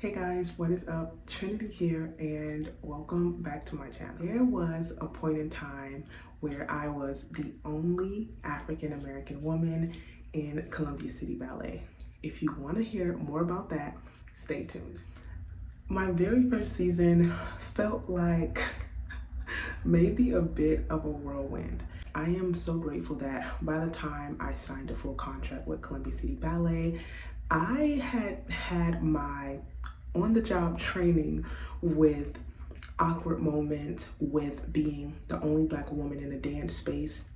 Hey guys, what is up? Trinity here and welcome back to my channel. There was a point in time where I was the only African American woman in Columbia City Ballet. If you want to hear more about that, stay tuned. My very first season felt like maybe a bit of a whirlwind. I am so grateful that by the time I signed a full contract with Columbia City Ballet, I had my on-the-job training with awkward moments with being the only Black woman in a dance space,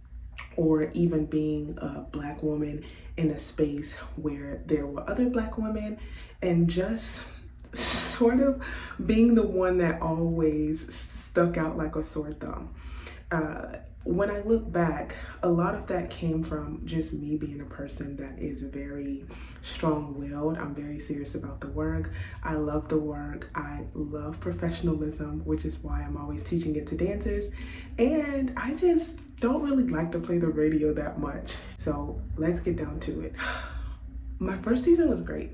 or even being a Black woman in a space where there were other Black women, and just sort of being the one that always stuck out like a sore thumb. When I look back, a lot of that came from just me being a person that is very strong-willed. I'm very serious about the work. I love the work. I love professionalism, which is why I'm always teaching it to dancers. And I just don't really like to play the radio that much. So let's get down to it. My first season was great.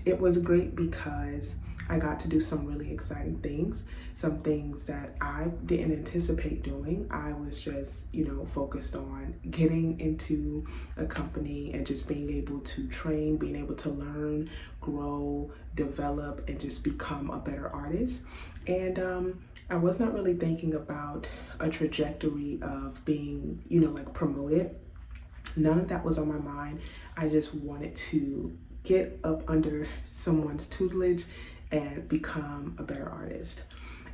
It was great because I got to do some really exciting things, some things that I didn't anticipate doing. I was just, focused on getting into a company and just being able to train, being able to learn, grow, develop, and just become a better artist. And I was not really thinking about a trajectory of being, promoted. None of that was on my mind. I just wanted to get up under someone's tutelage and become a better artist.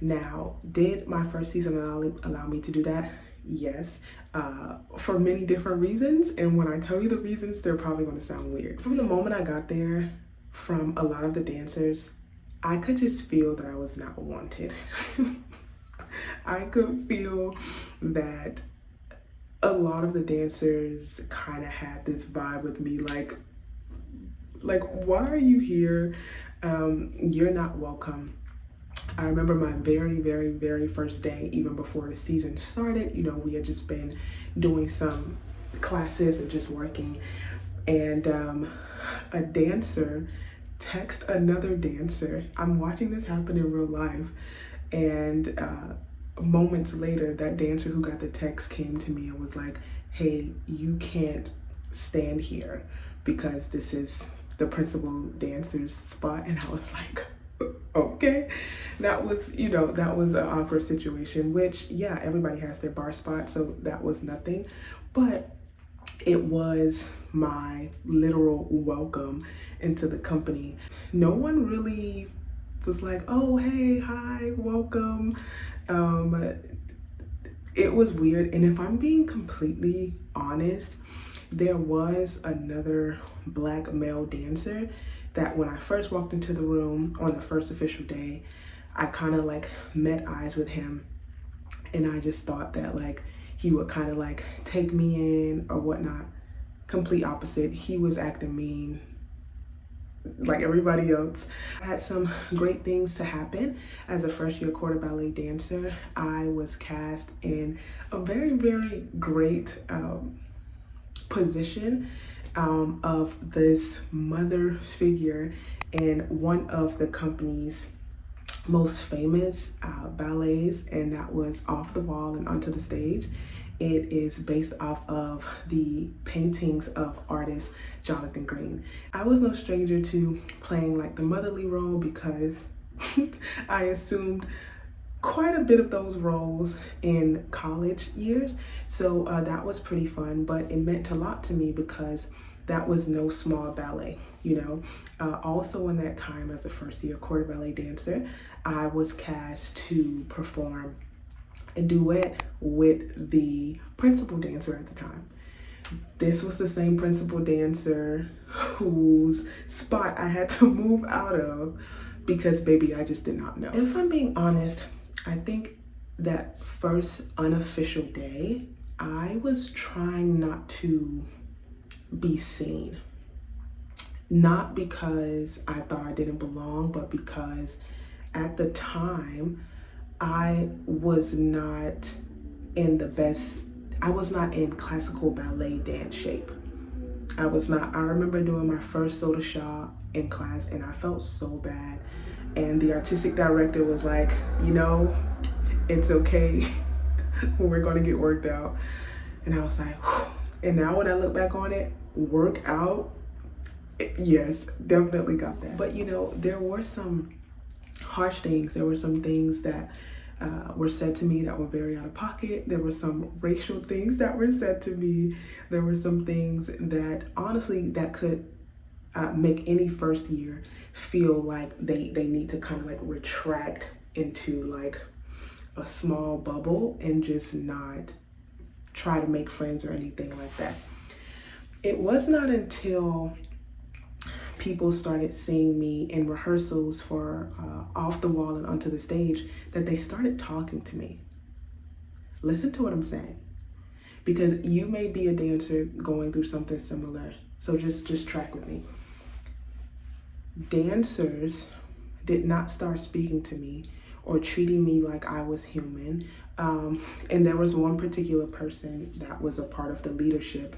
Now, did my first season allow me to do that? Yes, for many different reasons. And when I tell you the reasons, they're probably going to sound weird. From the moment I got there, from a lot of the dancers, I could just feel that I was not wanted. I could feel that a lot of the dancers kind of had this vibe with me, like, why are you here? You're not welcome. I remember my very first day, even before the season started. We had just been doing some classes and just working, and a dancer text another dancer. I'm watching this happen in real life, and moments later, that dancer who got the text came to me and was like, hey, you can't stand here because this is the principal dancer's spot. And I was like, okay. That was an awkward situation, which, yeah, everybody has their bar spot, so that was nothing. But it was my literal welcome into the company. No one really was like, oh, hey, hi, welcome. It was weird. And if I'm being completely honest, there was another Black male dancer that when I first walked into the room on the first official day, I kind of met eyes with him, and I just thought that he would kind of take me in or whatnot. Complete opposite. He was acting mean like everybody else. I had some great things to happen. As a first year quarter ballet dancer, I was cast in a very great position of this mother figure in one of the company's most famous ballets, and that was Off the Wall and Onto the Stage. It is based off of the paintings of artist Jonathan Green. I was no stranger to playing the motherly role because I assumed quite a bit of those roles in college years. So that was pretty fun, but it meant a lot to me because that was no small ballet, Also in that time as a first year quarter ballet dancer, I was cast to perform a duet with the principal dancer at the time. This was the same principal dancer whose spot I had to move out of because, baby, I just did not know. If I'm being honest, I think that first unofficial day, I was trying not to be seen. Not because I thought I didn't belong, but because at the time, I was not in classical ballet dance shape. I was not. I remember doing my first soda shot in class and I felt so bad. And the artistic director was like, you know, it's okay. We're gonna get worked out. And I was like, whew. And now when I look back on it, work out, yes, definitely got that. But you know, there were some harsh things. There were some things that were said to me that were very out of pocket. There were some racial things that were said to me. There were some things that honestly that could make any first year feel like they need to kind of like retract into like a small bubble and just not try to make friends or anything like that. It was not until people started seeing me in rehearsals for Off the Wall and Onto the Stage that they started talking to me. Listen to what I'm saying, because you may be a dancer going through something similar. So just track with me. Dancers did not start speaking to me or treating me like I was human. And there was one particular person that was a part of the leadership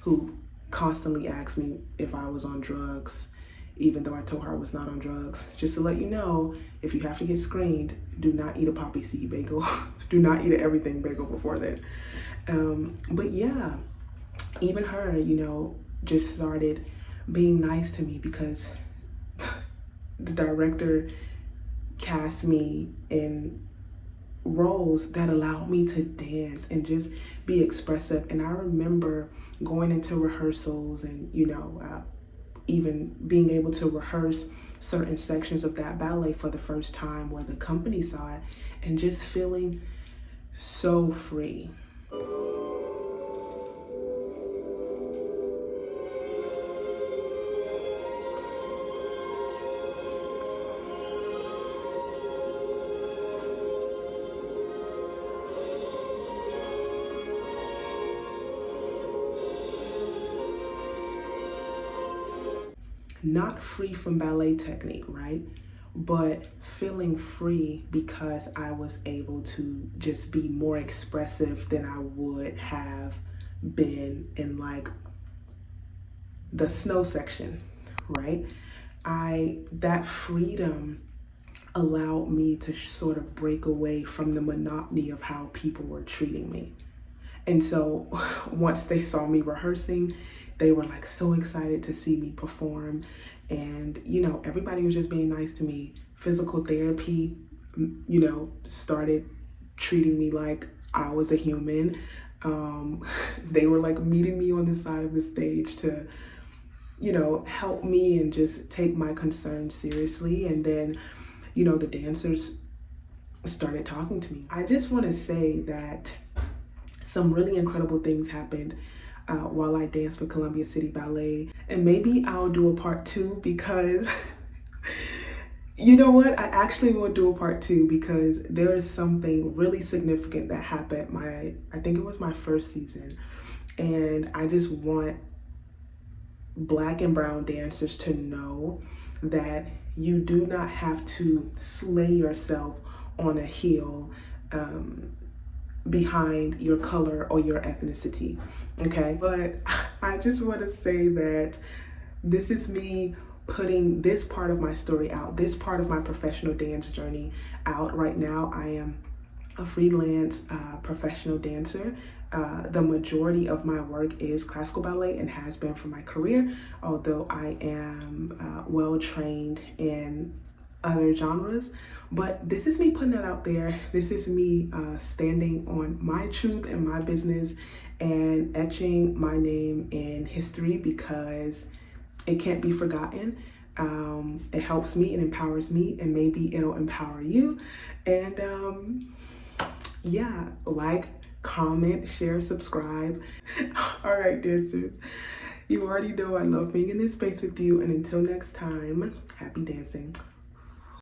who constantly asked me if I was on drugs, even though I told her I was not on drugs. Just to let you know, if you have to get screened, do not eat a poppy seed bagel. Do not eat an everything bagel before that. But yeah, even her, you know, just started being nice to me because the director cast me in roles that allowed me to dance and just be expressive. And I remember going into rehearsals and, you know, even being able to rehearse certain sections of that ballet for the first time where the company saw it and just feeling so free. Not free from ballet technique, right? But feeling free because I was able to just be more expressive than I would have been in like the snow section, right? That freedom allowed me to sort of break away from the monotony of how people were treating me. And so once they saw me rehearsing, they were like so excited to see me perform. And, you know, everybody was just being nice to me. Physical therapy, you know, started treating me like I was a human. They were like meeting me on the side of the stage to, you know, help me and just take my concerns seriously. And then, you know, the dancers started talking to me. I just want to say that some really incredible things happened while I danced for Columbia City Ballet. And maybe I'll do a part 2 because you know what? I actually will do a part 2 because there is something really significant that happened I think it was my first season. And I just want Black and brown dancers to know that you do not have to slay yourself on a heel behind your color or your ethnicity, okay? But I just want to say that this is me putting this part of my story out, this part of my professional dance journey out right now. I am a freelance professional dancer. The majority of my work is classical ballet and has been for my career, although I am well trained in other genres. But this is me putting that out there. This is me standing on my truth and my business and etching my name in history because it can't be forgotten. It helps me, it empowers me, and maybe it'll empower you. And yeah, like, comment, share, subscribe. All right, dancers, you already know I love being in this space with you. And until next time, happy dancing.